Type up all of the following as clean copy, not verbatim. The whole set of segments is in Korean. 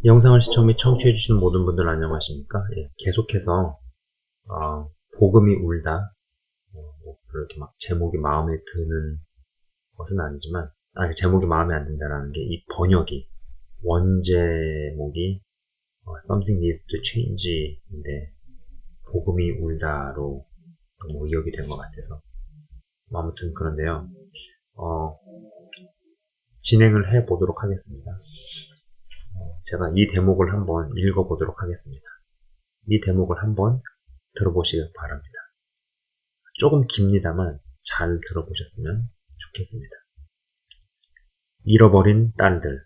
영상을 시청 및 청취해주시는 모든 분들 안녕하십니까? 예, 계속해서 복음이 울다 뭐 그렇게 막 제목이 마음에 드는 것은 아니지만 제목이 마음에 안 든다라는 게 이 번역이 원제목이 Something needs to change인데 복음이 울다로 너무 의역이 된 것 같아서 아무튼 그런데요. 진행을 해보도록 하겠습니다. 제가 이 대목을 한번 읽어보도록 하겠습니다. 이 대목을 한번 들어보시길 바랍니다. 조금 깁니다만 잘 들어보셨으면 좋겠습니다. 잃어버린 딸들.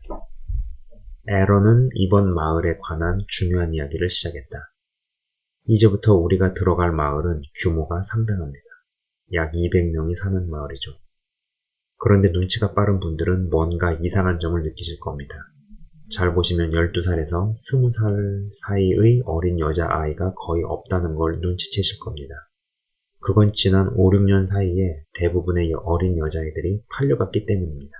에런은 이번 마을에 관한 중요한 이야기를 시작했다. 이제부터 우리가 들어갈 마을은 규모가 상당합니다. 약 200명이 사는 마을이죠. 그런데 눈치가 빠른 분들은 뭔가 이상한 점을 느끼실 겁니다. 잘 보시면 12살에서 20살 사이의 어린 여자아이가 거의 없다는 걸 눈치채실 겁니다. 그건 지난 5, 6년 사이에 대부분의 어린 여자아이들이 팔려갔기 때문입니다.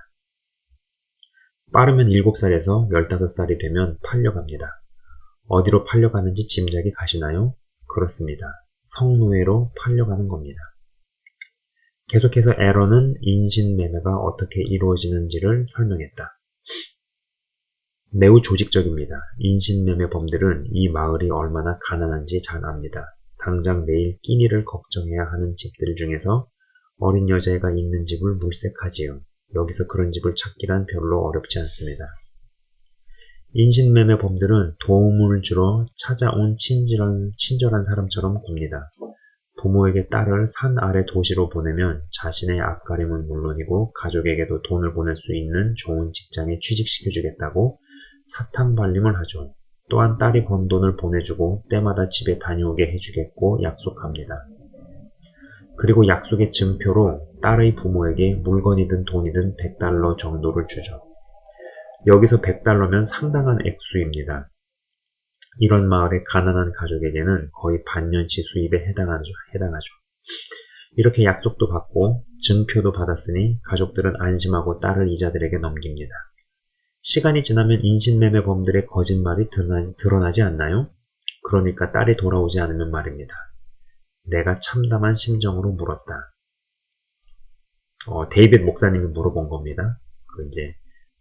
빠르면 7살에서 15살이 되면 팔려갑니다. 어디로 팔려가는지 짐작이 가시나요? 그렇습니다. 성노예로 팔려가는 겁니다. 계속해서 에런은 인신매매가 어떻게 이루어지는지를 설명했다. 매우 조직적입니다. 인신매매범들은 이 마을이 얼마나 가난한지 잘 압니다. 당장 내일 끼니를 걱정해야 하는 집들 중에서 어린 여자애가 있는 집을 물색하지요. 여기서 그런 집을 찾기란 별로 어렵지 않습니다. 인신매매범들은 도움을 주러 찾아온 친절한 사람처럼 굽니다. 부모에게 딸을 산 아래 도시로 보내면 자신의 앞가림은 물론이고 가족에게도 돈을 보낼 수 있는 좋은 직장에 취직시켜주겠다고 사탕발림을 하죠. 또한 딸이 번 돈을 보내주고 때마다 집에 다녀오게 해주겠고 약속합니다. 그리고 약속의 증표로 딸의 부모에게 물건이든 돈이든 $100 정도를 주죠. 여기서 $100면 상당한 액수입니다. 이런 마을의 가난한 가족에게는 거의 반년치 수입에 해당하죠. 이렇게 약속도 받고 증표도 받았으니 가족들은 안심하고 딸을 이자들에게 넘깁니다. 시간이 지나면 인신매매범들의 거짓말이 드러나지 않나요? 그러니까 딸이 돌아오지 않으면 말입니다. 내가 참담한 심정으로 물었다. 데이빗 목사님이 물어본 겁니다. 이제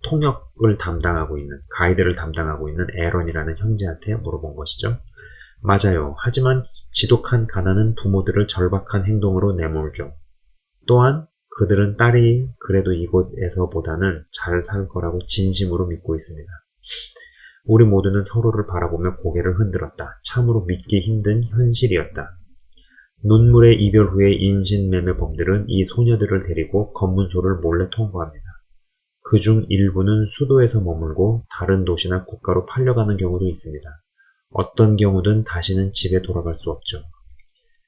통역을 담당하고 있는, 가이드를 담당하고 있는 에런이라는 형제한테 물어본 것이죠. 맞아요. 하지만 지독한 가난은 부모들을 절박한 행동으로 내몰죠. 또한 그들은 딸이 그래도 이곳에서보다는 잘 살 거라고 진심으로 믿고 있습니다. 우리 모두는 서로를 바라보며 고개를 흔들었다. 참으로 믿기 힘든 현실이었다. 눈물의 이별 후에 인신매매범들은 이 소녀들을 데리고 검문소를 몰래 통과합니다. 그중 일부는 수도에서 머물고 다른 도시나 국가로 팔려가는 경우도 있습니다. 어떤 경우든 다시는 집에 돌아갈 수 없죠.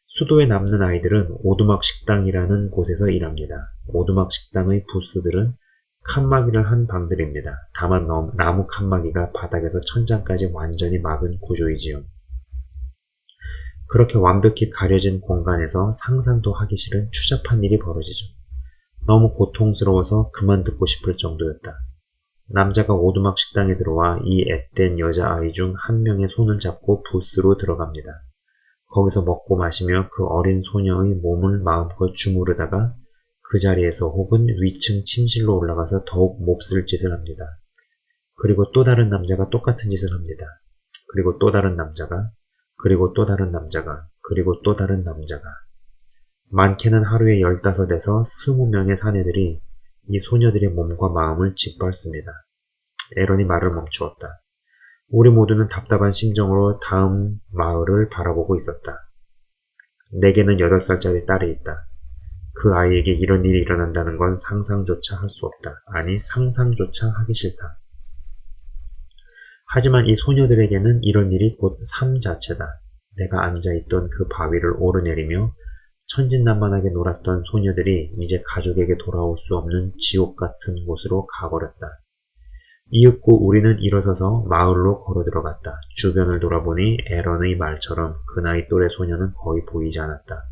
수도에 남는 아이들은 오두막 식당이라는 곳에서 일합니다. 오두막 식당의 부스들은 칸막이를 한 방들입니다. 다만 나무 칸막이가 바닥에서 천장까지 완전히 막은 구조이지요. 그렇게 완벽히 가려진 공간에서 상상도 하기 싫은 추잡한 일이 벌어지죠. 너무 고통스러워서 그만 듣고 싶을 정도였다. 남자가 오두막 식당에 들어와 이 앳된 여자아이 중 한 명의 손을 잡고 부스로 들어갑니다. 거기서 먹고 마시며 그 어린 소녀의 몸을 마음껏 주무르다가 그 자리에서 혹은 위층 침실로 올라가서 더욱 몹쓸 짓을 합니다. 그리고 또 다른 남자가 똑같은 짓을 합니다. 그리고 또 다른 남자가, 그리고 또 다른 남자가, 그리고 또 다른 남자가. 많게는 하루에 15에서 20명의 사내들이 이 소녀들의 몸과 마음을 짓밟습니다. 에런이 말을 멈추었다. 우리 모두는 답답한 심정으로 다음 마을을 바라보고 있었다. 내게는 8살짜리 딸이 있다. 그 아이에게 이런 일이 일어난다는 건 상상조차 할 수 없다. 아니, 상상조차 하기 싫다. 하지만 이 소녀들에게는 이런 일이 곧 삶 자체다. 내가 앉아있던 그 바위를 오르내리며 천진난만하게 놀았던 소녀들이 이제 가족에게 돌아올 수 없는 지옥 같은 곳으로 가버렸다. 이윽고 우리는 일어서서 마을로 걸어 들어갔다. 주변을 돌아보니 에런의 말처럼 그 나이 또래 소녀는 거의 보이지 않았다.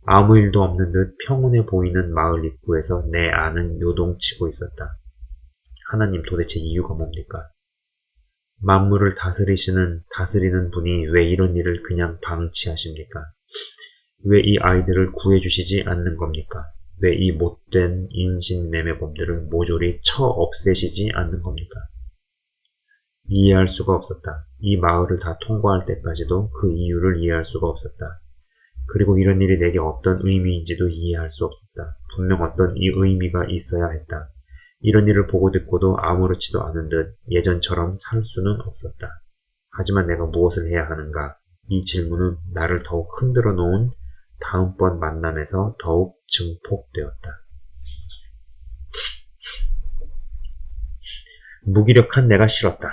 아무 일도 없는 듯 평온해 보이는 마을 입구에서 내 아는 요동치고 있었다. 하나님, 도대체 이유가 뭡니까? 만물을 다스리는 분이 왜 이런 일을 그냥 방치하십니까? 왜 이 아이들을 구해주시지 않는 겁니까? 왜 이 못된 인신매매범들을 모조리 쳐 없애시지 않는 겁니까? 이해할 수가 없었다. 이 마을을 다 통과할 때까지도 그 이유를 이해할 수가 없었다. 그리고 이런 일이 내게 어떤 의미인지도 이해할 수 없었다. 분명 어떤 이 의미가 있어야 했다. 이런 일을 보고 듣고도 아무렇지도 않은 듯 예전처럼 살 수는 없었다. 하지만 내가 무엇을 해야 하는가? 이 질문은 나를 더욱 흔들어 놓은 다음번 만남에서 더욱 증폭되었다. 무기력한 내가 싫었다.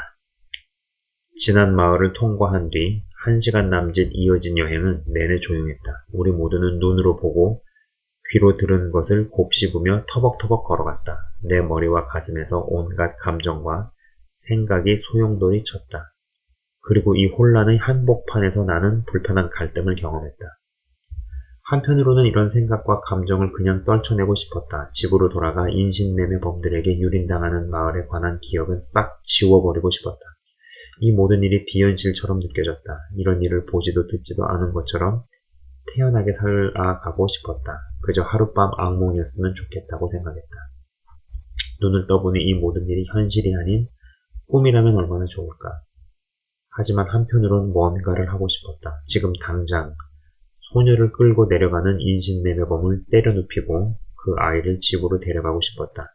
지난 마을을 통과한 뒤 1시간 남짓 이어진 여행은 내내 조용했다. 우리 모두는 눈으로 보고 귀로 들은 것을 곱씹으며 터벅터벅 걸어갔다. 내 머리와 가슴에서 온갖 감정과 생각이 소용돌이 쳤다. 그리고 이 혼란의 한복판에서 나는 불편한 갈등을 경험했다. 한편으로는 이런 생각과 감정을 그냥 떨쳐내고 싶었다. 집으로 돌아가 인신매매범들에게 유린당하는 마을에 관한 기억은 싹 지워버리고 싶었다. 이 모든 일이 비현실처럼 느껴졌다. 이런 일을 보지도 듣지도 않은 것처럼 태연하게 살아가고 싶었다. 그저 하룻밤 악몽이었으면 좋겠다고 생각했다. 눈을 떠보니 이 모든 일이 현실이 아닌 꿈이라면 얼마나 좋을까. 하지만 한편으론 뭔가를 하고 싶었다. 지금 당장 소녀를 끌고 내려가는 인신매매범을 때려눕히고 그 아이를 집으로 데려가고 싶었다.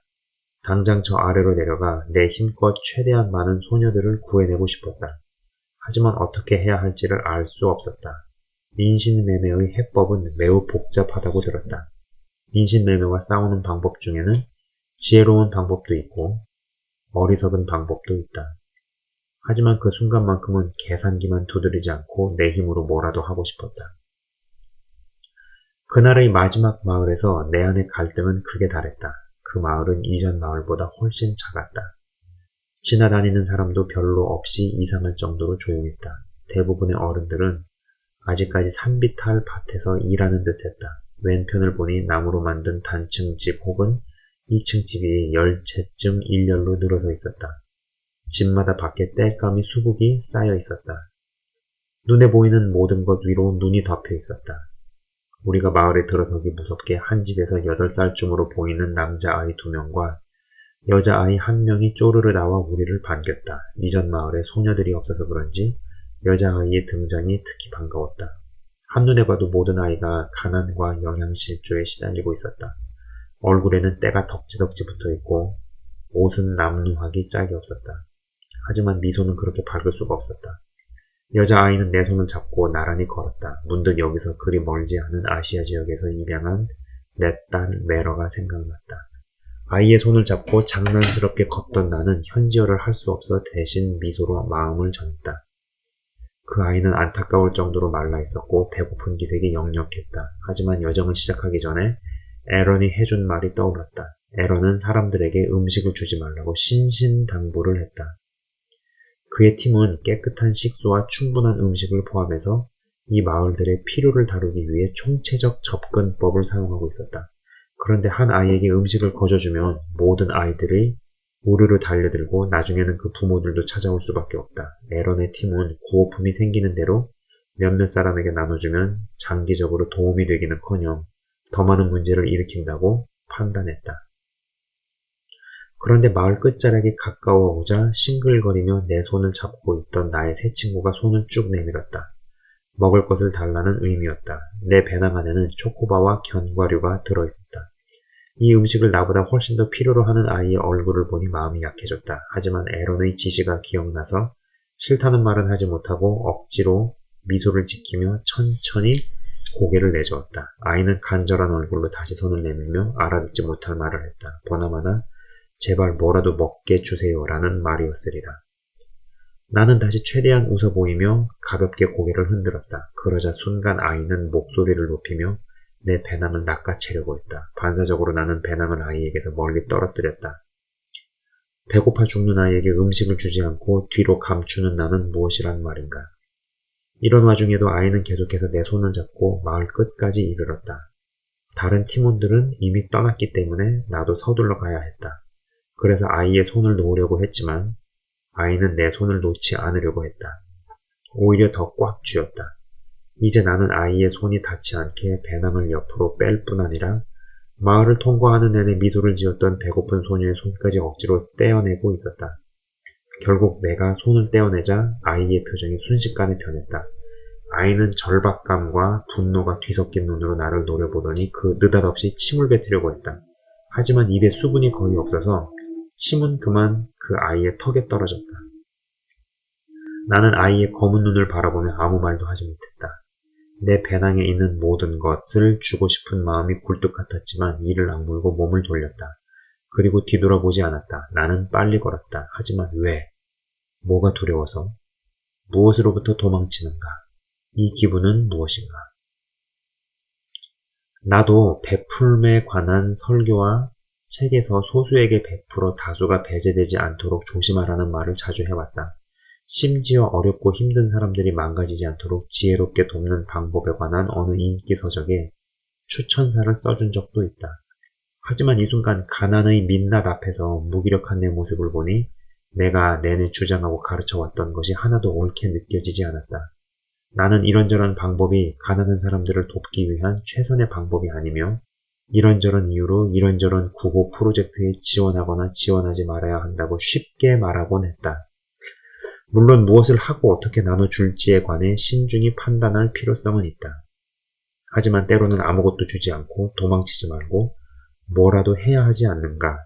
당장 저 아래로 내려가 내 힘껏 최대한 많은 소녀들을 구해내고 싶었다. 하지만 어떻게 해야 할지를 알 수 없었다. 인신매매의 해법은 매우 복잡하다고 들었다. 인신매매와 싸우는 방법 중에는 지혜로운 방법도 있고 어리석은 방법도 있다. 하지만 그 순간만큼은 계산기만 두드리지 않고 내 힘으로 뭐라도 하고 싶었다. 그날의 마지막 마을에서 내 안의 갈등은 극에 달했다. 그 마을은 이전 마을보다 훨씬 작았다. 지나다니는 사람도 별로 없이 이상할 정도로 조용했다. 대부분의 어른들은 아직까지 산비탈 밭에서 일하는 듯했다. 왼편을 보니 나무로 만든 단층 집 혹은 2층 집이 10채쯤 일렬로 늘어서 있었다. 집마다 밖에 땔감이 수북이 쌓여 있었다. 눈에 보이는 모든 것 위로 눈이 덮여 있었다. 우리가 마을에 들어서기 무섭게 한 집에서 8살쯤으로 보이는 남자아이 2명과 여자아이 1명이 쪼르르 나와 우리를 반겼다. 이전 마을에 소녀들이 없어서 그런지 여자아이의 등장이 특히 반가웠다. 한눈에 봐도 모든 아이가 가난과 영양실조에 시달리고 있었다. 얼굴에는 때가 덕지덕지 붙어있고 옷은 남루하기 짝이 없었다. 하지만 미소는 그렇게 밝을 수가 없었다. 여자아이는 내 손을 잡고 나란히 걸었다. 문득 여기서 그리 멀지 않은 아시아 지역에서 입양한 내 딸 메러가 생각났다. 아이의 손을 잡고 장난스럽게 걷던 나는 현지어를 할 수 없어 대신 미소로 마음을 전했다. 그 아이는 안타까울 정도로 말라 있었고 배고픈 기색이 역력했다. 하지만 여정을 시작하기 전에 에런이 해준 말이 떠올랐다. 에런은 사람들에게 음식을 주지 말라고 신신당부를 했다. 그의 팀은 깨끗한 식수와 충분한 음식을 포함해서 이 마을들의 필요를 다루기 위해 총체적 접근법을 사용하고 있었다. 그런데 한 아이에게 음식을 거저주면 모든 아이들이 우르르 달려들고 나중에는 그 부모들도 찾아올 수밖에 없다. 에런의 팀은 구호품이 생기는 대로 몇몇 사람에게 나눠주면 장기적으로 도움이 되기는커녕 더 많은 문제를 일으킨다고 판단했다. 그런데 마을 끝자락이 가까워오자 싱글거리며 내 손을 잡고 있던 나의 새 친구가 손을 쭉 내밀었다. 먹을 것을 달라는 의미였다. 내 배낭 안에는 초코바와 견과류가 들어있었다. 이 음식을 나보다 훨씬 더 필요로 하는 아이의 얼굴을 보니 마음이 약해졌다. 하지만 에런의 지시가 기억나서 싫다는 말은 하지 못하고 억지로 미소를 지키며 천천히 고개를 내저었다. 아이는 간절한 얼굴로 다시 손을 내밀며 알아듣지 못할 말을 했다. 보나마나 제발 뭐라도 먹게 주세요라는 말이었으리라. 나는 다시 최대한 웃어 보이며 가볍게 고개를 흔들었다. 그러자 순간 아이는 목소리를 높이며 내 배낭을 낚아채려고 했다. 반사적으로 나는 배낭을 아이에게서 멀리 떨어뜨렸다. 배고파 죽는 아이에게 음식을 주지 않고 뒤로 감추는 나는 무엇이란 말인가. 이런 와중에도 아이는 계속해서 내 손을 잡고 마을 끝까지 이르렀다. 다른 팀원들은 이미 떠났기 때문에 나도 서둘러 가야 했다. 그래서 아이의 손을 놓으려고 했지만 아이는 내 손을 놓지 않으려고 했다. 오히려 더 꽉 쥐었다. 이제 나는 아이의 손이 닿지 않게 배낭을 옆으로 뺄 뿐 아니라 마을을 통과하는 내내 미소를 지었던 배고픈 소녀의 손까지 억지로 떼어내고 있었다. 결국 내가 손을 떼어내자 아이의 표정이 순식간에 변했다. 아이는 절박감과 분노가 뒤섞인 눈으로 나를 노려보더니 느닷없이 침을 뱉으려고 했다. 하지만 입에 수분이 거의 없어서 침은 그만 그 아이의 턱에 떨어졌다. 나는 아이의 검은 눈을 바라보며 아무 말도 하지 못했다. 내 배낭에 있는 모든 것을 주고 싶은 마음이 굴뚝 같았지만 이를 악물고 몸을 돌렸다. 그리고 뒤돌아보지 않았다. 나는 빨리 걸었다. 하지만 왜? 뭐가 두려워서? 무엇으로부터 도망치는가? 이 기분은 무엇인가? 나도 베풀음에 관한 설교와 책에서 소수에게 베풀어 다수가 배제되지 않도록 조심하라는 말을 자주 해왔다. 심지어 어렵고 힘든 사람들이 망가지지 않도록 지혜롭게 돕는 방법에 관한 어느 인기 서적에 추천사를 써준 적도 있다. 하지만 이 순간 가난의 민낯 앞에서 무기력한 내 모습을 보니 내가 내내 주장하고 가르쳐왔던 것이 하나도 옳게 느껴지지 않았다. 나는 이런저런 방법이 가난한 사람들을 돕기 위한 최선의 방법이 아니며 이런저런 이유로 이런저런 구호 프로젝트에 지원하거나 지원하지 말아야 한다고 쉽게 말하곤 했다. 물론 무엇을 하고 어떻게 나눠줄지에 관해 신중히 판단할 필요성은 있다. 하지만 때로는 아무것도 주지 않고 도망치지 말고 뭐라도 해야 하지 않는가.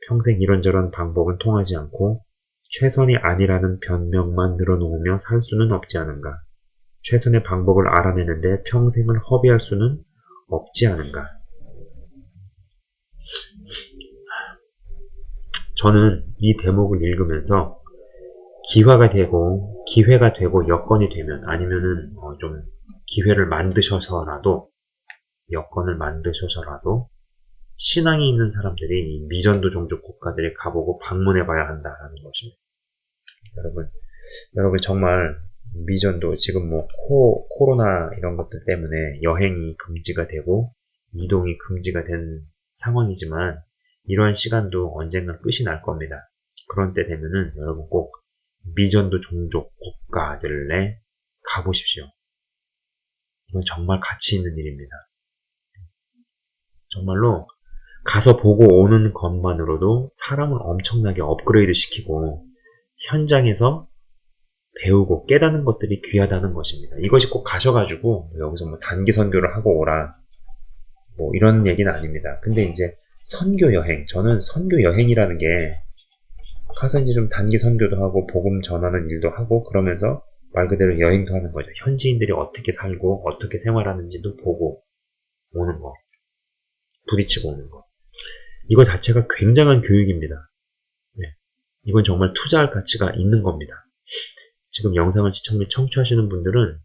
평생 이런저런 방법은 통하지 않고 최선이 아니라는 변명만 늘어놓으며 살 수는 없지 않은가. 최선의 방법을 알아내는데 평생을 허비할 수는 없지 않은가. 저는 이 대목을 읽으면서 기회가 되고 여건이 되면 아니면은 좀 기회를 만드셔서라도 여건을 만드셔서라도 신앙이 있는 사람들이 이 미전도 종족 국가들에 가보고 방문해 봐야 한다라는 것입니다. 여러분 정말 미전도 지금 뭐 코로나 이런 것들 때문에 여행이 금지가 되고 이동이 금지가 된 상황이지만 이러한 시간도 언젠가 끝이 날 겁니다. 그런 때 되면은 여러분 꼭 미전도 종족 국가들에 가보십시오. 이건 정말 가치 있는 일입니다. 정말로 가서 보고 오는 것만으로도 사람을 엄청나게 업그레이드 시키고 현장에서 배우고 깨닫는 것들이 귀하다는 것입니다. 이것이 꼭 가셔가지고 여기서 뭐 단기 선교를 하고 오라 뭐 이런 얘기는 아닙니다. 근데 이제 선교 여행, 저는 선교 여행이라는 게 가서 이제 좀 단기 선교도 하고 복음 전하는 일도 하고 그러면서 말 그대로 여행도 하는 거죠. 현지인들이 어떻게 살고 어떻게 생활하는지도 보고 오는 거, 부딪히고 오는 거. 이거 자체가 굉장한 교육입니다. 네. 이건 정말 투자할 가치가 있는 겁니다. 지금 영상을 시청 및 청취하시는 분들은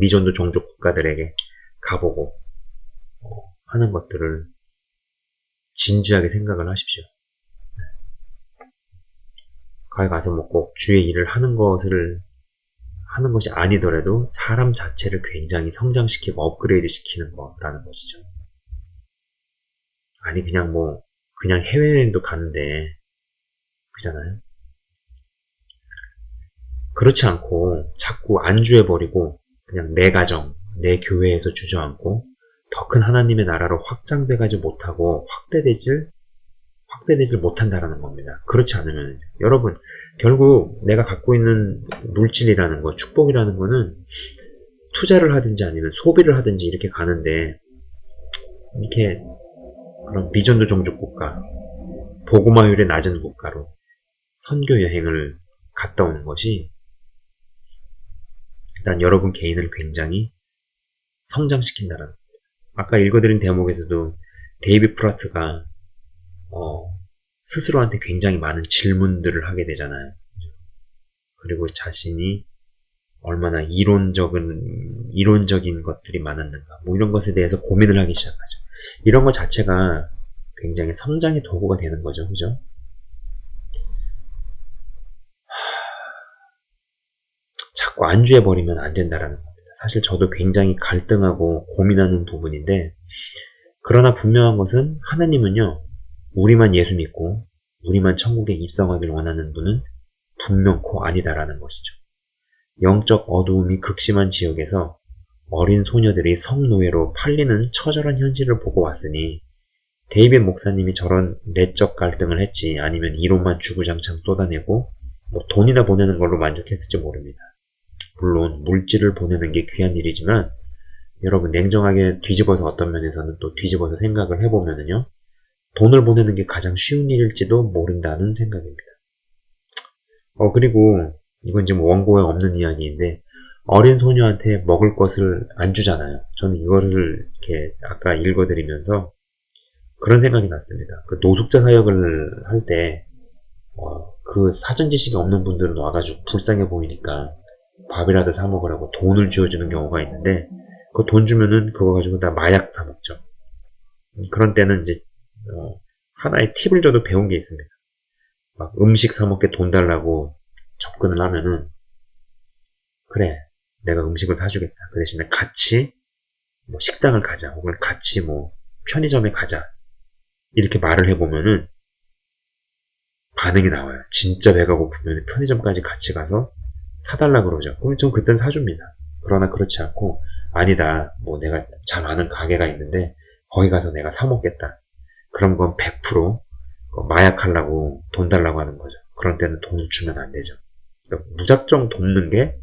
미전도 종족 국가들에게 가보고 하는 것들을 진지하게 생각을 하십시오. 거기 가서 뭐 꼭 주의 일을 하는 것이 아니더라도 사람 자체를 굉장히 성장시키고 업그레이드 시키는 거라는 것이죠. 아니 그냥 해외여행도 가는데 그잖아요. 그렇지 않고 자꾸 안주해버리고 그냥 내 가정, 내 교회에서 주저앉고 더 큰 하나님의 나라로 확장돼가지 못하고 확대되질 못한다라는 겁니다. 그렇지 않으면 여러분 결국 내가 갖고 있는 물질이라는 거, 축복이라는 거는 투자를 하든지 아니면 소비를 하든지 이렇게 가는데 이렇게 그런 미전도 종족 국가, 복음화율이 낮은 국가로 선교 여행을 갔다 오는 것이 일단 여러분 개인을 굉장히 성장시킨다라는 겁니다. 아까 읽어드린 대목에서도 데이비 프라트가 스스로한테 굉장히 많은 질문들을 하게 되잖아요. 그리고 자신이 얼마나 이론적인 것들이 많았는가, 뭐 이런 것에 대해서 고민을 하기 시작하죠. 이런 것 자체가 굉장히 성장의 도구가 되는 거죠, 그죠? 자꾸 안주해버리면 안 된다라는 겁니다. 사실 저도 굉장히 갈등하고 고민하는 부분인데, 그러나 분명한 것은 하나님은요, 우리만 예수 믿고 우리만 천국에 입성하길 원하는 분은 분명코 아니다라는 것이죠. 영적 어두움이 극심한 지역에서 어린 소녀들이 성노예로 팔리는 처절한 현실을 보고 왔으니 데이빗 목사님이 저런 내적 갈등을 했지 아니면 이론만 주구장창 쏟아내고 돈이나 보내는 걸로 만족했을지 모릅니다. 물론 물질을 보내는 게 귀한 일이지만 여러분 냉정하게 뒤집어서 어떤 면에서는 또 뒤집어서 생각을 해보면은요. 돈을 보내는 게 가장 쉬운 일일지도 모른다는 생각입니다. 그리고 이건 지금 원고에 없는 이야기인데 어린 소녀한테 먹을 것을 안 주잖아요. 저는 이거를 이렇게 아까 읽어드리면서 그런 생각이 났습니다. 그 노숙자 사역을 할 때 그 사전 지식이 없는 분들은 와가지고 불쌍해 보이니까 밥이라도 사 먹으라고 돈을 쥐어주는 경우가 있는데 그 돈 주면은 그거 가지고 다 마약 사 먹죠. 그런 때는 이제 하나의 팁을 줘도 배운 게 있습니다. 막 음식 사 먹게 돈 달라고 접근을 하면은 그래 내가 음식을 사주겠다. 그 대신에 같이 식당을 가자 혹은 같이 편의점에 가자 이렇게 말을 해보면은 반응이 나와요. 진짜 배가 고프면 편의점까지 같이 가서 사달라 그러죠. 그럼 전 그땐 사줍니다. 그러나 그렇지 않고 아니다. 내가 잘 아는 가게가 있는데 거기 가서 내가 사 먹겠다. 그럼 그건 100% 마약하려고 돈 달라고 하는 거죠. 그런 때는 돈을 주면 안 되죠. 그러니까 무작정 돕는 게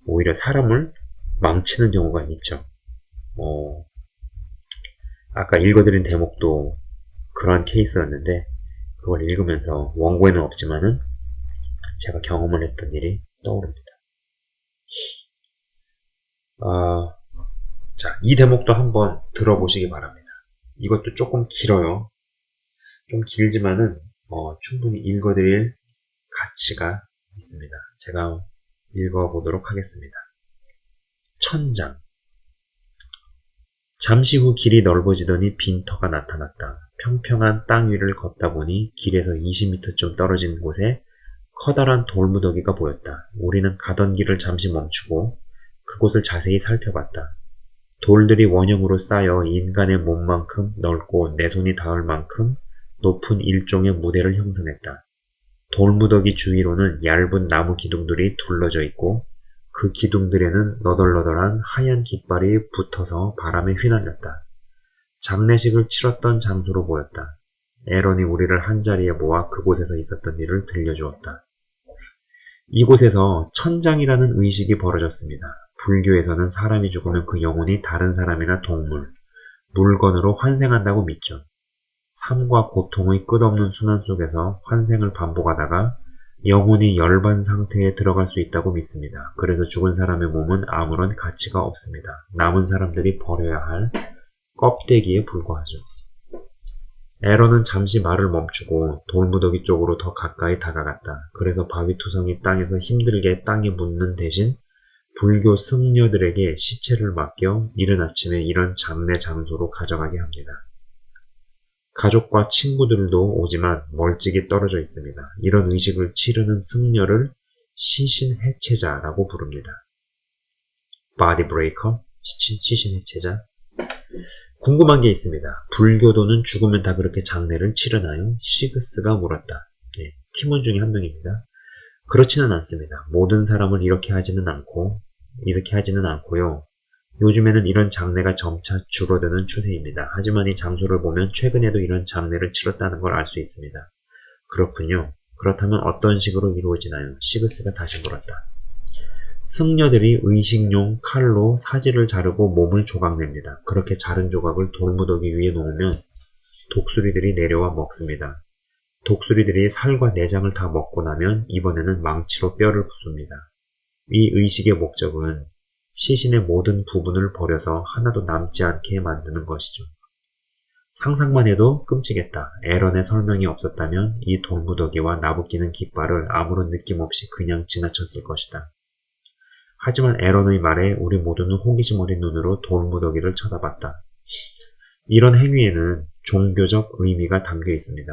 오히려 사람을 망치는 경우가 있죠. 아까 읽어드린 대목도 그러한 케이스였는데 그걸 읽으면서 원고에는 없지만은 제가 경험을 했던 일이 떠오릅니다. 자, 이 대목도 한번 들어보시기 바랍니다. 이것도 조금 길어요. 좀 길지만은 충분히 읽어드릴 가치가 있습니다. 제가 읽어보도록 하겠습니다. 천장. 잠시 후 길이 넓어지더니 빈터가 나타났다. 평평한 땅 위를 걷다 보니 길에서 20m쯤 떨어진 곳에 커다란 돌무더기가 보였다. 우리는 가던 길을 잠시 멈추고 그곳을 자세히 살펴봤다. 돌들이 원형으로 쌓여 인간의 몸만큼 넓고 내 손이 닿을 만큼 높은 일종의 무대를 형성했다. 돌무더기 주위로는 얇은 나무 기둥들이 둘러져 있고 그 기둥들에는 너덜너덜한 하얀 깃발이 붙어서 바람에 휘날렸다. 장례식을 치렀던 장소로 보였다. 에런이 우리를 한자리에 모아 그곳에서 있었던 일을 들려주었다. 이곳에서 천장이라는 의식이 벌어졌습니다. 불교에서는 사람이 죽으면 그 영혼이 다른 사람이나 동물, 물건으로 환생한다고 믿죠. 삶과 고통의 끝없는 순환 속에서 환생을 반복하다가 영혼이 열반 상태에 들어갈 수 있다고 믿습니다. 그래서 죽은 사람의 몸은 아무런 가치가 없습니다. 남은 사람들이 버려야 할 껍데기에 불과하죠. 에런은 잠시 말을 멈추고 돌무더기 쪽으로 더 가까이 다가갔다. 그래서 바위투성이 땅에서 힘들게 땅에 묻는 대신 불교 승려들에게 시체를 맡겨 이른 아침에 이런 장례 장소로 가져가게 합니다. 가족과 친구들도 오지만 멀찍이 떨어져 있습니다. 이런 의식을 치르는 승려를 시신해체자라고 부릅니다. 바디 브레이커, 시신해체자. 궁금한 게 있습니다. 불교도는 죽으면 다 그렇게 장례를 치르나요? 시그스가 물었다. 팀원 중에 한 명입니다. 그렇지는 않습니다. 모든 사람을 이렇게 하지는 않고요. 요즘에는 이런 장례가 점차 줄어드는 추세입니다. 하지만 이 장소를 보면 최근에도 이런 장례를 치렀다는 걸 알 수 있습니다. 그렇군요. 그렇다면 어떤 식으로 이루어지나요? 시그스가 다시 물었다. 승려들이 의식용 칼로 사지를 자르고 몸을 조각냅니다. 그렇게 자른 조각을 돌무더기 위에 놓으면 독수리들이 내려와 먹습니다. 독수리들이 살과 내장을 다 먹고 나면 이번에는 망치로 뼈를 부숩니다. 이 의식의 목적은 시신의 모든 부분을 버려서 하나도 남지 않게 만드는 것이죠. 상상만 해도 끔찍했다. 에런의 설명이 없었다면 이 돌무더기와 나부끼는 깃발을 아무런 느낌 없이 그냥 지나쳤을 것이다. 하지만 에런의 말에 우리 모두는 호기심 어린 눈으로 돌무더기를 쳐다봤다. 이런 행위에는 종교적 의미가 담겨 있습니다.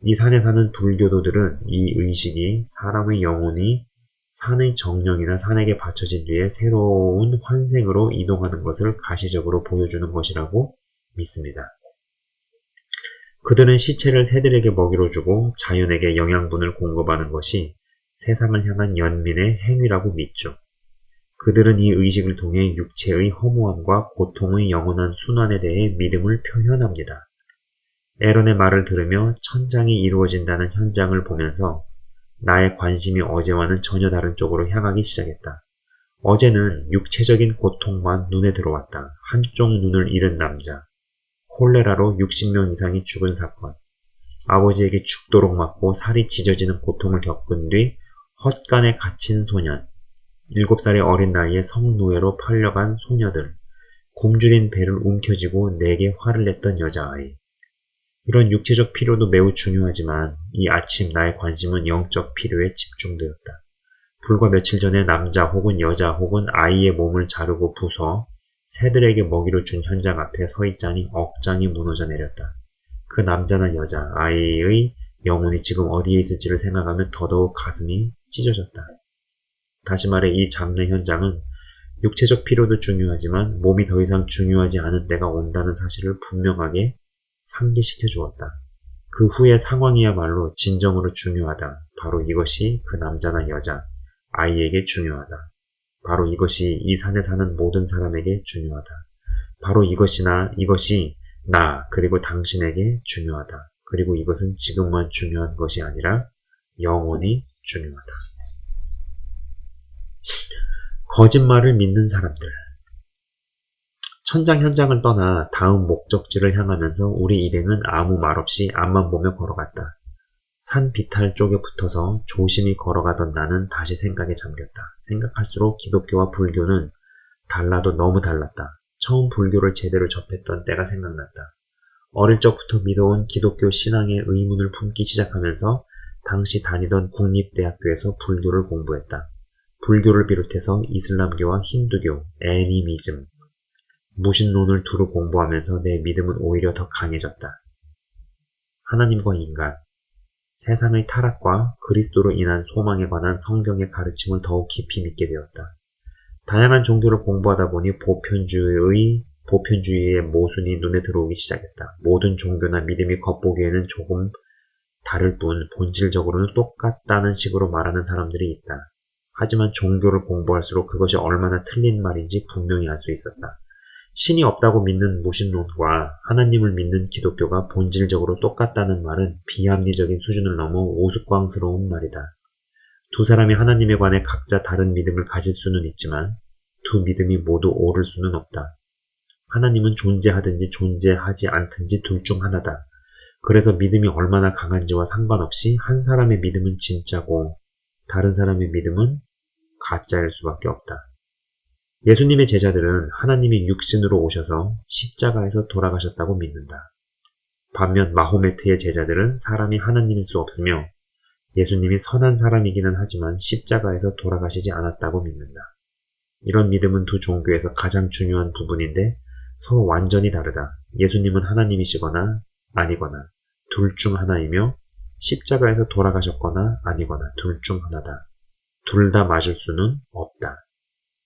이 산에 사는 불교도들은 이 의식이 사람의 영혼이 산의 정령이나 산에게 바쳐진 뒤에 새로운 환생으로 이동하는 것을 가시적으로 보여주는 것이라고 믿습니다. 그들은 시체를 새들에게 먹이로 주고 자연에게 영양분을 공급하는 것이 세상을 향한 연민의 행위라고 믿죠. 그들은 이 의식을 통해 육체의 허무함과 고통의 영원한 순환에 대해 믿음을 표현합니다. 에런의 말을 들으며 천장이 이루어진다는 현장을 보면서 나의 관심이 어제와는 전혀 다른 쪽으로 향하기 시작했다. 어제는 육체적인 고통만 눈에 들어왔다. 한쪽 눈을 잃은 남자, 콜레라로 60명 이상이 죽은 사건, 아버지에게 죽도록 맞고 살이 찢어지는 고통을 겪은 뒤 헛간에 갇힌 소년, 7살의 어린 나이에 성노예로 팔려간 소녀들, 굶주린 배를 움켜쥐고 내게 화를 냈던 여자아이. 이런 육체적 필요도 매우 중요하지만 이 아침 나의 관심은 영적 필요에 집중되었다. 불과 며칠 전에 남자 혹은 여자 혹은 아이의 몸을 자르고 부숴 새들에게 먹이로 준 현장 앞에 서 있자니 억장이 무너져 내렸다. 그 남자나 여자, 아이의 영혼이 지금 어디에 있을지를 생각하면 더더욱 가슴이 찢어졌다. 다시 말해 이 장례 현장은 육체적 필요도 중요하지만 몸이 더 이상 중요하지 않은 때가 온다는 사실을 분명하게 상기시켜 주었다. 그 후의 상황이야말로 진정으로 중요하다. 바로 이것이 그 남자나 여자, 아이에게 중요하다. 바로 이것이 이 산에 사는 모든 사람에게 중요하다. 바로 이것이 나 그리고 당신에게 중요하다. 그리고 이것은 지금만 중요한 것이 아니라 영원히 중요하다. 거짓말을 믿는 사람들. 천장 현장을 떠나 다음 목적지를 향하면서 우리 일행은 아무 말 없이 앞만 보며 걸어갔다. 산 비탈 쪽에 붙어서 조심히 걸어가던 나는 다시 생각에 잠겼다. 생각할수록 기독교와 불교는 달라도 너무 달랐다. 처음 불교를 제대로 접했던 때가 생각났다. 어릴 적부터 믿어온 기독교 신앙의 의문을 품기 시작하면서 당시 다니던 국립대학교에서 불교를 공부했다. 불교를 비롯해서 이슬람교와 힌두교, 애니미즘, 무신론을 두루 공부하면서 내 믿음은 오히려 더 강해졌다. 하나님과 인간, 세상의 타락과 그리스도로 인한 소망에 관한 성경의 가르침을 더욱 깊이 믿게 되었다. 다양한 종교를 공부하다 보니 보편주의의 모순이 눈에 들어오기 시작했다. 모든 종교나 믿음이 겉보기에는 조금 다를 뿐 본질적으로는 똑같다는 식으로 말하는 사람들이 있다. 하지만 종교를 공부할수록 그것이 얼마나 틀린 말인지 분명히 알 수 있었다. 신이 없다고 믿는 무신론과 하나님을 믿는 기독교가 본질적으로 똑같다는 말은 비합리적인 수준을 넘어 우스꽝스러운 말이다. 두 사람이 하나님에 관해 각자 다른 믿음을 가질 수는 있지만 두 믿음이 모두 옳을 수는 없다. 하나님은 존재하든지 존재하지 않든지 둘 중 하나다. 그래서 믿음이 얼마나 강한지와 상관없이 한 사람의 믿음은 진짜고 다른 사람의 믿음은 가짜일 수밖에 없다. 예수님의 제자들은 하나님이 육신으로 오셔서 십자가에서 돌아가셨다고 믿는다. 반면 마호메트의 제자들은 사람이 하나님일 수 없으며 예수님이 선한 사람이기는 하지만 십자가에서 돌아가시지 않았다고 믿는다. 이런 믿음은 두 종교에서 가장 중요한 부분인데 서로 완전히 다르다. 예수님은 하나님이시거나 아니거나 둘 중 하나이며 십자가에서 돌아가셨거나 아니거나 둘 중 하나다. 둘 다 맞을 수는 없다.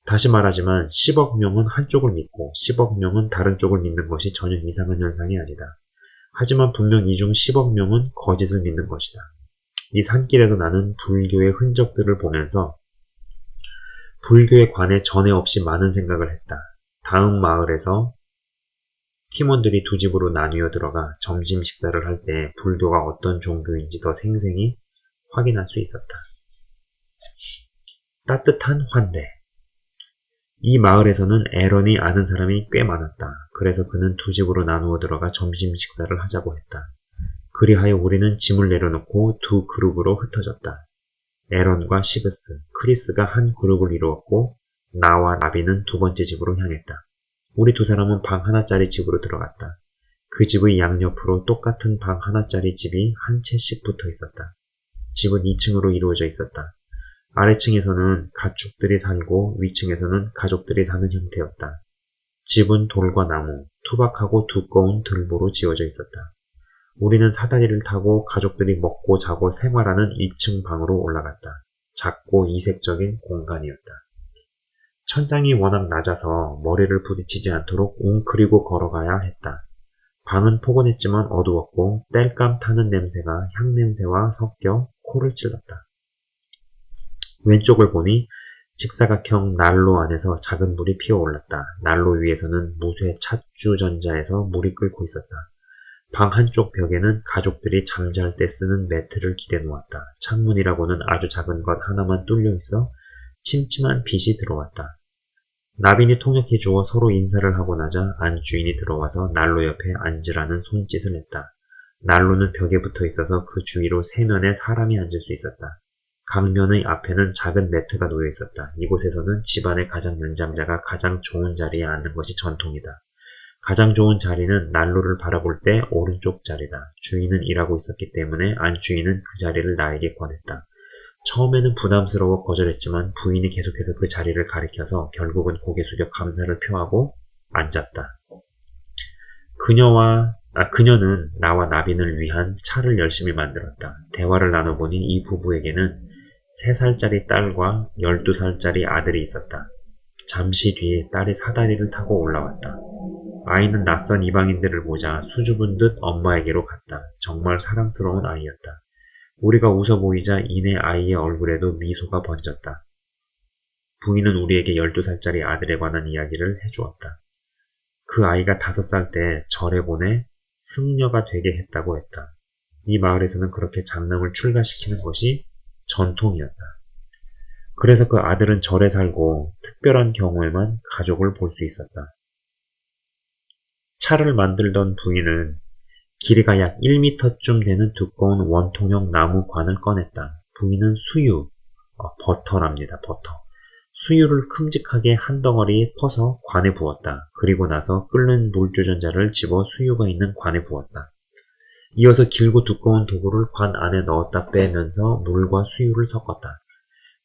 다시 말하지만 10억 명은 한쪽을 믿고 10억 명은 다른 쪽을 믿는 것이 전혀 이상한 현상이 아니다. 하지만 분명 이 중 10억 명은 거짓을 믿는 것이다. 이 산길에서 나는 불교의 흔적들을 보면서 불교에 관해 전에 없이 많은 생각을 했다. 다음 마을에서 팀원들이 두 집으로 나뉘어 들어가 점심 식사를 할 때 불교가 어떤 종교인지 더 생생히 확인할 수 있었다. 따뜻한 환대. 이 마을에서는 에런이 아는 사람이 꽤 많았다. 그래서 그는 두 집으로 나누어 들어가 점심 식사를 하자고 했다. 그리하여 우리는 짐을 내려놓고 두 그룹으로 흩어졌다. 에런과 시그스, 크리스가 한 그룹을 이루었고 나와 라비는 두 번째 집으로 향했다. 우리 두 사람은 방 하나짜리 집으로 들어갔다. 그 집의 양옆으로 똑같은 방 하나짜리 집이 한 채씩 붙어 있었다. 집은 2층으로 이루어져 있었다. 아래층에서는 가축들이 살고 위층에서는 가족들이 사는 형태였다. 집은 돌과 나무, 투박하고 두꺼운 들보로 지어져 있었다. 우리는 사다리를 타고 가족들이 먹고 자고 생활하는 2층 방으로 올라갔다. 작고 이색적인 공간이었다. 천장이 워낙 낮아서 머리를 부딪히지 않도록 웅크리고 걸어가야 했다. 방은 포근했지만 어두웠고 땔감 타는 냄새가 향냄새와 섞여 코를 찔렀다. 왼쪽을 보니 직사각형 난로 안에서 작은 불이 피어올랐다. 난로 위에서는 무쇠 찻주전자에서 물이 끓고 있었다. 방 한쪽 벽에는 가족들이 잠잘 때 쓰는 매트를 기대 놓았다. 창문이라고는 아주 작은 것 하나만 뚫려 있어 침침한 빛이 들어왔다. 나빈이 통역해 주어 서로 인사를 하고 나자 안주인이 들어와서 난로 옆에 앉으라는 손짓을 했다. 난로는 벽에 붙어 있어서 그 주위로 세면에 사람이 앉을 수 있었다. 강면의 앞에는 작은 매트가 놓여 있었다. 이곳에서는 집안의 가장 연장자가 가장 좋은 자리에 앉는 것이 전통이다. 가장 좋은 자리는 난로를 바라볼 때 오른쪽 자리다. 주인은 일하고 있었기 때문에 안주인은 그 자리를 나에게 권했다. 처음에는 부담스러워 거절했지만 부인이 계속해서 그 자리를 가리켜서 결국은 고개 숙여 감사를 표하고 앉았다. 그녀는 나와 나빈을 위한 차를 열심히 만들었다. 대화를 나눠보니 이 부부에게는 3살짜리 딸과 12살짜리 아들이 있었다. 잠시 뒤에 딸이 사다리를 타고 올라왔다. 아이는 낯선 이방인들을 보자 수줍은 듯 엄마에게로 갔다. 정말 사랑스러운 아이였다. 우리가 웃어 보이자 이내 아이의 얼굴에도 미소가 번졌다. 부인은 우리에게 12살짜리 아들에 관한 이야기를 해주었다. 그 아이가 5살 때 절에 보내 승려가 되게 했다고 했다. 이 마을에서는 그렇게 장남을 출가시키는 것이 전통이었다. 그래서 그 아들은 절에 살고 특별한 경우에만 가족을 볼 수 있었다. 차를 만들던 부인은 길이가 약 1m쯤 되는 두꺼운 원통형 나무 관을 꺼냈다. 부인은 버터랍니다. 버터. 수유를 큼직하게 한 덩어리 퍼서 관에 부었다. 그리고 나서 끓는 물주전자를 집어 수유가 있는 관에 부었다. 이어서 길고 두꺼운 도구를 관 안에 넣었다 빼면서 물과 수유를 섞었다.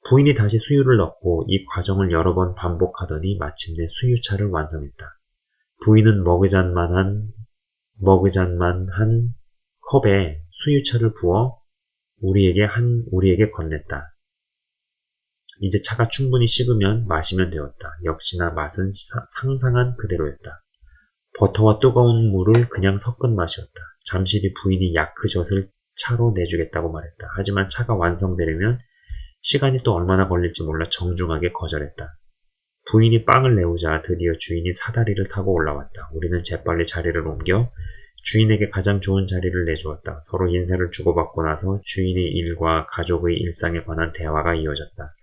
부인이 다시 수유를 넣고 이 과정을 여러 번 반복하더니 마침내 수유차를 완성했다. 부인은 머그잔만 한 컵에 수유차를 부어 우리에게 건넸다. 이제 차가 충분히 식으면 마시면 되었다. 역시나 맛은 상상한 그대로였다. 버터와 뜨거운 물을 그냥 섞은 맛이었다. 잠시 뒤 부인이 야크젓을 차로 내주겠다고 말했다. 하지만 차가 완성되려면 시간이 또 얼마나 걸릴지 몰라 정중하게 거절했다. 부인이 빵을 내오자 드디어 주인이 사다리를 타고 올라왔다. 우리는 재빨리 자리를 옮겨 주인에게 가장 좋은 자리를 내주었다. 서로 인사를 주고받고 나서 주인의 일과 가족의 일상에 관한 대화가 이어졌다.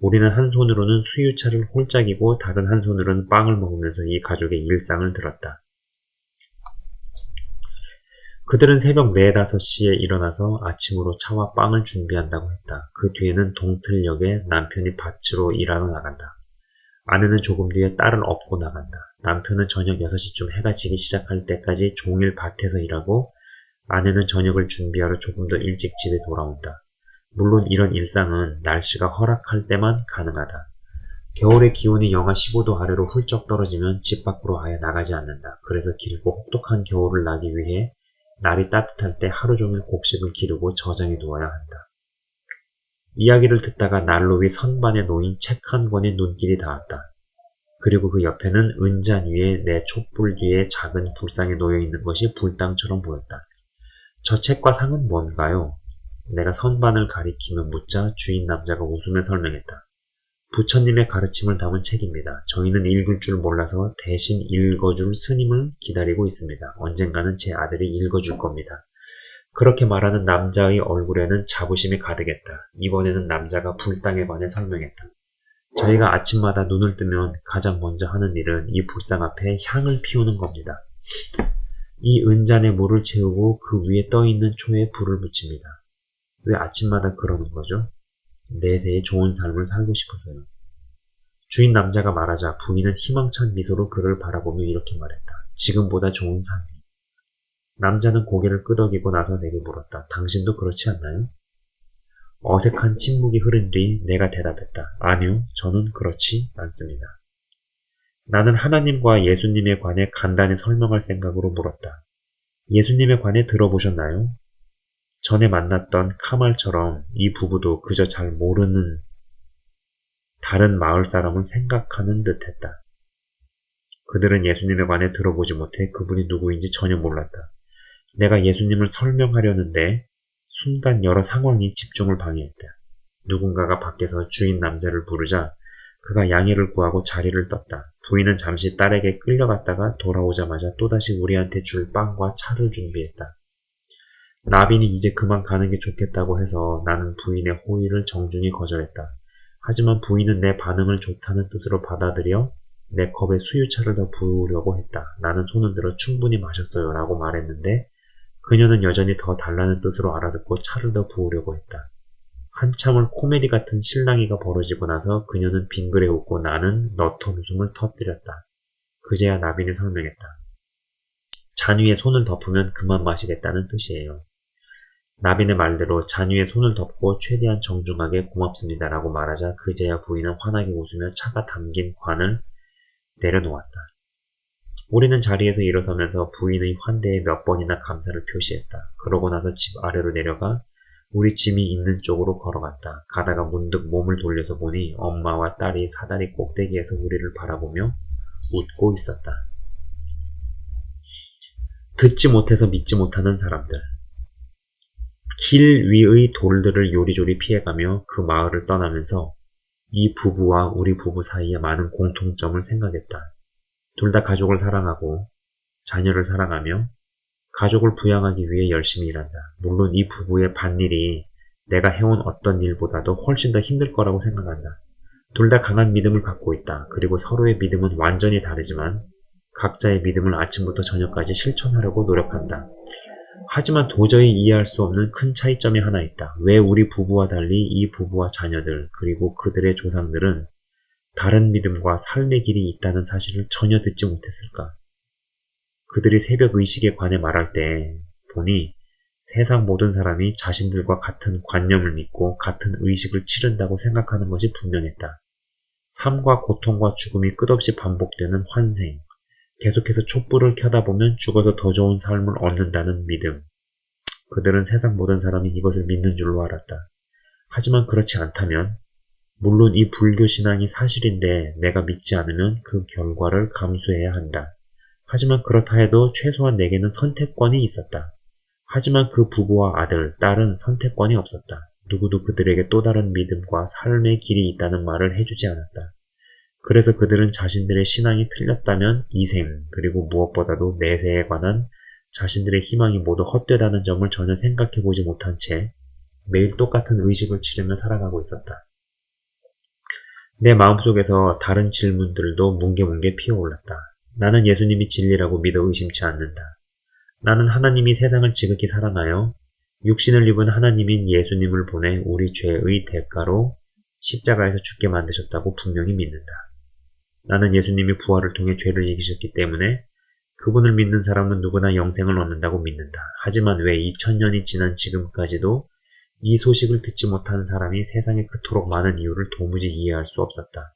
우리는 한 손으로는 수유차를 홀짝이고 다른 한 손으로는 빵을 먹으면서 이 가족의 일상을 들었다. 그들은 새벽 4, 5시에 일어나서 아침으로 차와 빵을 준비한다고 했다. 그 뒤에는 동틀역에 남편이 밭으로 일하러 나간다. 아내는 조금 뒤에 딸을 업고 나간다. 남편은 저녁 6시쯤 해가 지기 시작할 때까지 종일 밭에서 일하고 아내는 저녁을 준비하러 조금 더 일찍 집에 돌아온다. 물론 이런 일상은 날씨가 허락할 때만 가능하다. 겨울에 기온이 영하 15도 아래로 훌쩍 떨어지면 집 밖으로 아예 나가지 않는다. 그래서 길고 혹독한 겨울을 나기 위해 날이 따뜻할 때 하루 종일 곡식을 기르고 저장해 두어야 한다. 이야기를 듣다가 난로 위 선반에 놓인 책 한 권에 눈길이 닿았다. 그리고 그 옆에는 은잔 위에 내 촛불 뒤에 작은 불상에 놓여 있는 것이 불당처럼 보였다. 저 책과 상은 뭔가요? 내가 선반을 가리키며 묻자 주인 남자가 웃으며 설명했다. 부처님의 가르침을 담은 책입니다. 저희는 읽을 줄 몰라서 대신 읽어줄 스님을 기다리고 있습니다. 언젠가는 제 아들이 읽어줄 겁니다. 그렇게 말하는 남자의 얼굴에는 자부심이 가득했다. 이번에는 남자가 불당에 관해 설명했다. 저희가 아침마다 눈을 뜨면 가장 먼저 하는 일은 이 불상 앞에 향을 피우는 겁니다. 이 은잔에 물을 채우고 그 위에 떠있는 초에 불을 붙입니다. 왜 아침마다 그러는 거죠? 내세의 좋은 삶을 살고 싶어서요. 주인 남자가 말하자 부인은 희망찬 미소로 그를 바라보며 이렇게 말했다. 지금보다 좋은 삶이. 남자는 고개를 끄덕이고 나서 내게 물었다. 당신도 그렇지 않나요? 어색한 침묵이 흐른 뒤 내가 대답했다. 아니요, 저는 그렇지 않습니다. 나는 하나님과 예수님에 관해 간단히 설명할 생각으로 물었다. 예수님에 관해 들어보셨나요? 전에 만났던 카말처럼 이 부부도 그저 잘 모르는 다른 마을 사람을 생각하는 듯했다. 그들은 예수님에 관해 들어보지 못해 그분이 누구인지 전혀 몰랐다. 내가 예수님을 설명하려는데 순간 여러 상황이 집중을 방해했다. 누군가가 밖에서 주인 남자를 부르자 그가 양해를 구하고 자리를 떴다. 부인은 잠시 딸에게 끌려갔다가 돌아오자마자 또다시 우리한테 줄 빵과 차를 준비했다. 나빈이 이제 그만 가는 게 좋겠다고 해서 나는 부인의 호의를 정중히 거절했다. 하지만 부인은 내 반응을 좋다는 뜻으로 받아들여 내 컵에 수유차를 더 부으려고 했다. 나는 손을 들어 충분히 마셨어요 라고 말했는데 그녀는 여전히 더 달라는 뜻으로 알아듣고 차를 더 부으려고 했다. 한참을 코미디 같은 실랑이가 벌어지고 나서 그녀는 빙그레 웃고 나는 너터 웃음을 터뜨렸다. 그제야 나빈이 설명했다. 잔 위에 손을 덮으면 그만 마시겠다는 뜻이에요. 나빈의 말대로 잔 위에 손을 덮고 최대한 정중하게 고맙습니다라고 말하자 그제야 부인은 환하게 웃으며 차가 담긴 관을 내려놓았다. 우리는 자리에서 일어서면서 부인의 환대에 몇 번이나 감사를 표시했다. 그러고 나서 집 아래로 내려가 우리 짐이 있는 쪽으로 걸어갔다. 가다가 문득 몸을 돌려서 보니 엄마와 딸이 사다리 꼭대기에서 우리를 바라보며 웃고 있었다. 듣지 못해서 믿지 못하는 사람들. 길 위의 돌들을 요리조리 피해가며 그 마을을 떠나면서 이 부부와 우리 부부 사이에 많은 공통점을 생각했다. 둘 다 가족을 사랑하고 자녀를 사랑하며 가족을 부양하기 위해 열심히 일한다. 물론 이 부부의 밭일이 내가 해온 어떤 일보다도 훨씬 더 힘들 거라고 생각한다. 둘 다 강한 믿음을 갖고 있다. 그리고 서로의 믿음은 완전히 다르지만 각자의 믿음을 아침부터 저녁까지 실천하려고 노력한다. 하지만 도저히 이해할 수 없는 큰 차이점이 하나 있다. 왜 우리 부부와 달리 이 부부와 자녀들 그리고 그들의 조상들은 다른 믿음과 삶의 길이 있다는 사실을 전혀 듣지 못했을까? 그들이 새벽 의식에 관해 말할 때 보니 세상 모든 사람이 자신들과 같은 관념을 믿고 같은 의식을 치른다고 생각하는 것이 분명했다. 삶과 고통과 죽음이 끝없이 반복되는 환생, 계속해서 촛불을 켜다 보면 죽어서 더 좋은 삶을 얻는다는 믿음. 그들은 세상 모든 사람이 이것을 믿는 줄로 알았다. 하지만 그렇지 않다면, 물론 이 불교 신앙이 사실인데 내가 믿지 않으면 그 결과를 감수해야 한다. 하지만 그렇다 해도 최소한 내게는 선택권이 있었다. 하지만 그 부부와 아들, 딸은 선택권이 없었다. 누구도 그들에게 또 다른 믿음과 삶의 길이 있다는 말을 해주지 않았다. 그래서 그들은 자신들의 신앙이 틀렸다면 이생, 그리고 무엇보다도 내세에 관한 자신들의 희망이 모두 헛되다는 점을 전혀 생각해보지 못한 채 매일 똑같은 의식을 치르며 살아가고 있었다. 내 마음속에서 다른 질문들도 뭉게뭉게 피어올랐다. 나는 예수님이 진리라고 믿어 의심치 않는다. 나는 하나님이 세상을 지극히 사랑하여 육신을 입은 하나님인 예수님을 보내 우리 죄의 대가로 십자가에서 죽게 만드셨다고 분명히 믿는다. 나는 예수님이 부활을 통해 죄를 이기셨기 때문에 그분을 믿는 사람은 누구나 영생을 얻는다고 믿는다. 하지만 왜 2000년이 지난 지금까지도 이 소식을 듣지 못한 사람이 세상에 그토록 많은 이유를 도무지 이해할 수 없었다.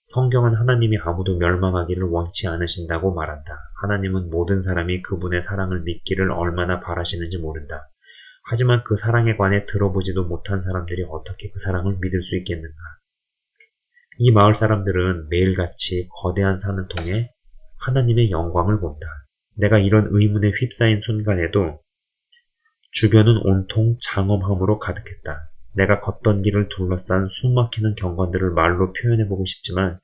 성경은 하나님이 아무도 멸망하기를 원치 않으신다고 말한다. 하나님은 모든 사람이 그분의 사랑을 믿기를 얼마나 바라시는지 모른다. 하지만 그 사랑에 관해 들어보지도 못한 사람들이 어떻게 그 사랑을 믿을 수 있겠는가? 이 마을 사람들은 매일같이 거대한 산을 통해 하나님의 영광을 본다. 내가 이런 의문에 휩싸인 순간에도 주변은 온통 장엄함으로 가득했다. 내가 걷던 길을 둘러싼 숨막히는 경관들을 말로 표현해보고 싶지만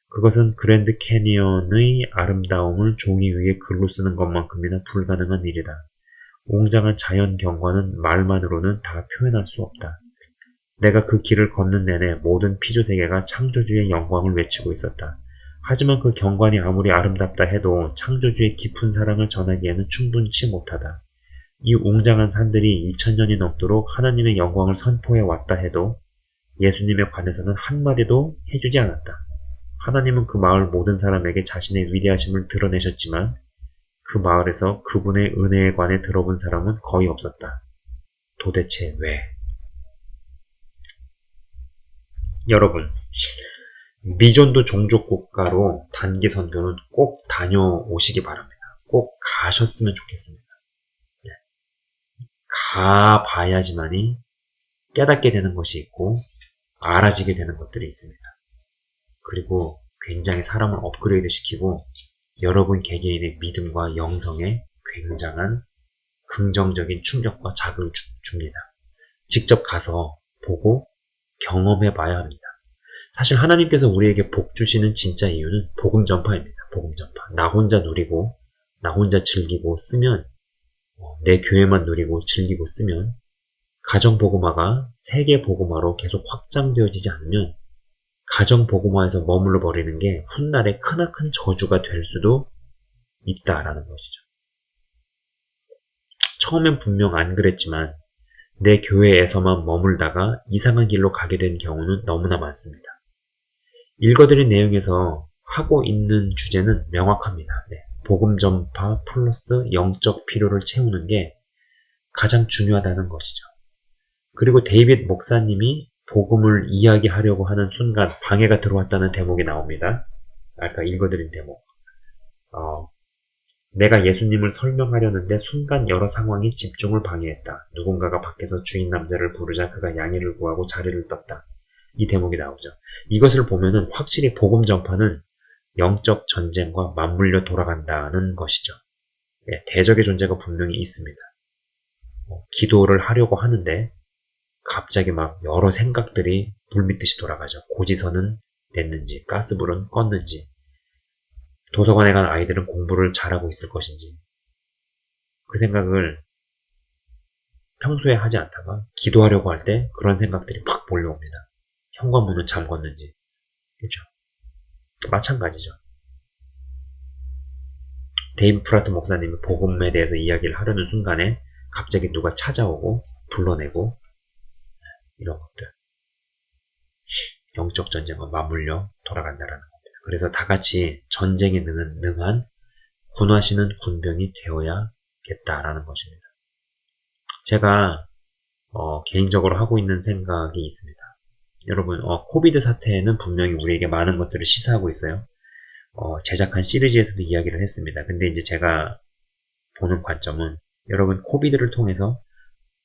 그것은 그랜드 캐니언의 아름다움을 종이 위에 글로 쓰는 것만큼이나 불가능한 일이다. 웅장한 자연 경관은 말만으로는 다 표현할 수 없다. 내가 그 길을 걷는 내내 모든 피조 세계가 창조주의 영광을 외치고 있었다. 하지만 그 경관이 아무리 아름답다 해도 창조주의 깊은 사랑을 전하기에는 충분치 못하다. 이 웅장한 산들이 2000년이 넘도록 하나님의 영광을 선포해 왔다 해도 예수님에 관해서는 한마디도 해주지 않았다. 하나님은 그 마을 모든 사람에게 자신의 위대하심을 드러내셨지만 그 마을에서 그분의 은혜에 관해 들어본 사람은 거의 없었다. 도대체 왜? 여러분, 미존도 종족 국가로 단기 선교는 꼭 다녀오시기 바랍니다. 꼭 가셨으면 좋겠습니다. 가봐야지만이 깨닫게 되는 것이 있고 알아지게 되는 것들이 있습니다. 그리고 굉장히 사람을 업그레이드 시키고 여러분 개개인의 믿음과 영성에 굉장한 긍정적인 충격과 자극을 줍니다. 직접 가서 보고 경험해 봐야 합니다. 사실 하나님께서 우리에게 복 주시는 진짜 이유는 복음 전파입니다. 복음 전파. 나 혼자 누리고 나 혼자 즐기고 쓰면 내 교회만 누리고 즐기고 쓰면 가정 복음화가 세계 복음화로 계속 확장되어지지 않으면 가정 복음화에서 머물러 버리는 게 훗날에 크나큰 저주가 될 수도 있다라는 것이죠. 처음엔 분명 안 그랬지만 내 교회에서만 머물다가 이상한 길로 가게 된 경우는 너무나 많습니다. 읽어드린 내용에서 하고 있는 주제는 명확합니다. 네. 복음 전파 플러스 영적 필요를 채우는 게 가장 중요하다는 것이죠. 그리고 데이빗 목사님이 복음을 이야기하려고 하는 순간 방해가 들어왔다는 대목이 나옵니다. 아까 읽어드린 대목. 내가 예수님을 설명하려는데 순간 여러 상황이 집중을 방해했다. 누군가가 밖에서 주인 남자를 부르자 그가 양해를 구하고 자리를 떴다. 이 대목이 나오죠. 이것을 보면은 확실히 복음 전파는 영적 전쟁과 맞물려 돌아간다는 것이죠. 예, 대적의 존재가 분명히 있습니다. 기도를 하려고 하는데 갑자기 막 여러 생각들이 불빛듯이 돌아가죠. 고지서는 냈는지, 가스불은 껐는지, 도서관에 간 아이들은 공부를 잘하고 있을 것인지, 그 생각을 평소에 하지 않다가 기도하려고 할 때 그런 생각들이 팍 몰려옵니다. 현관문은 잠궜는지. 그렇죠. 마찬가지죠. 데이브 프라트 목사님이 복음에 대해서 이야기를 하려는 순간에 갑자기 누가 찾아오고 불러내고 이런 것들. 영적 전쟁과 맞물려 돌아간다라는 겁니다. 그래서 다 같이 전쟁에 능한 군화시는 군병이 되어야겠다라는 것입니다. 제가 개인적으로 하고 있는 생각이 있습니다. 여러분, 코비드 사태는 분명히 우리에게 많은 것들을 시사하고 있어요. 제작한 시리즈에서도 이야기를 했습니다. 근데 이제 제가 보는 관점은 여러분 코비드를 통해서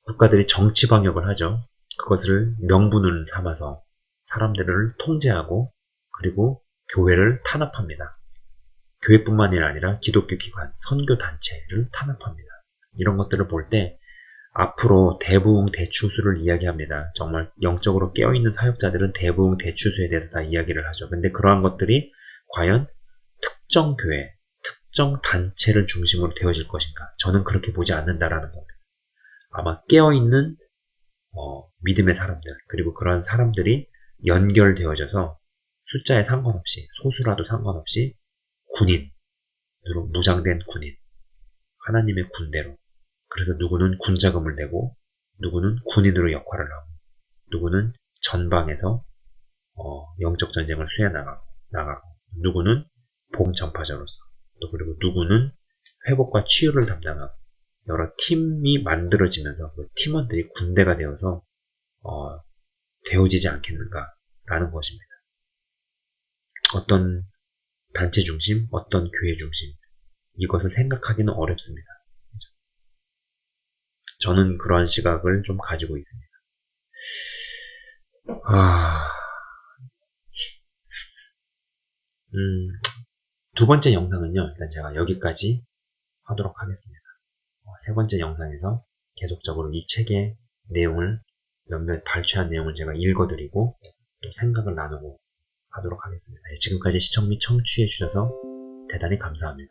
국가들이 정치 방역을 하죠. 그것을 명분을 삼아서 사람들을 통제하고 그리고 교회를 탄압합니다. 교회뿐만이 아니라 기독교 기관, 선교 단체를 탄압합니다. 이런 것들을 볼 때 앞으로 대부흥 대추수를 이야기합니다. 정말 영적으로 깨어있는 사역자들은 대부흥 대추수에 대해서 다 이야기를 하죠. 근데 그러한 것들이 과연 특정 교회, 특정 단체를 중심으로 되어질 것인가? 저는 그렇게 보지 않는다라는 겁니다. 아마 깨어있는 믿음의 사람들, 그리고 그런 사람들이 연결되어져서 숫자에 상관없이, 소수라도 상관없이 군인으로 무장된 군인, 하나님의 군대로. 그래서 누구는 군자금을 내고, 누구는 군인으로 역할을 하고, 누구는 전방에서 영적 전쟁을 수해 나가고, 누구는 복음 전파자로서, 또 그리고 누구는 회복과 치유를 담당하고, 여러 팀이 만들어지면서 그 팀원들이 군대가 되어서 되어지지 않겠는가라는 것입니다. 어떤 단체 중심, 어떤 교회 중심, 이것을 생각하기는 어렵습니다. 저는 그러한 시각을 좀 가지고 있습니다. 두 번째 영상은요, 일단 제가 여기까지 하도록 하겠습니다. 세 번째 영상에서 계속적으로 이 책의 내용을, 몇몇 발췌한 내용을 제가 읽어드리고 또 생각을 나누고 하도록 하겠습니다. 지금까지 시청 및 청취해 주셔서 대단히 감사합니다.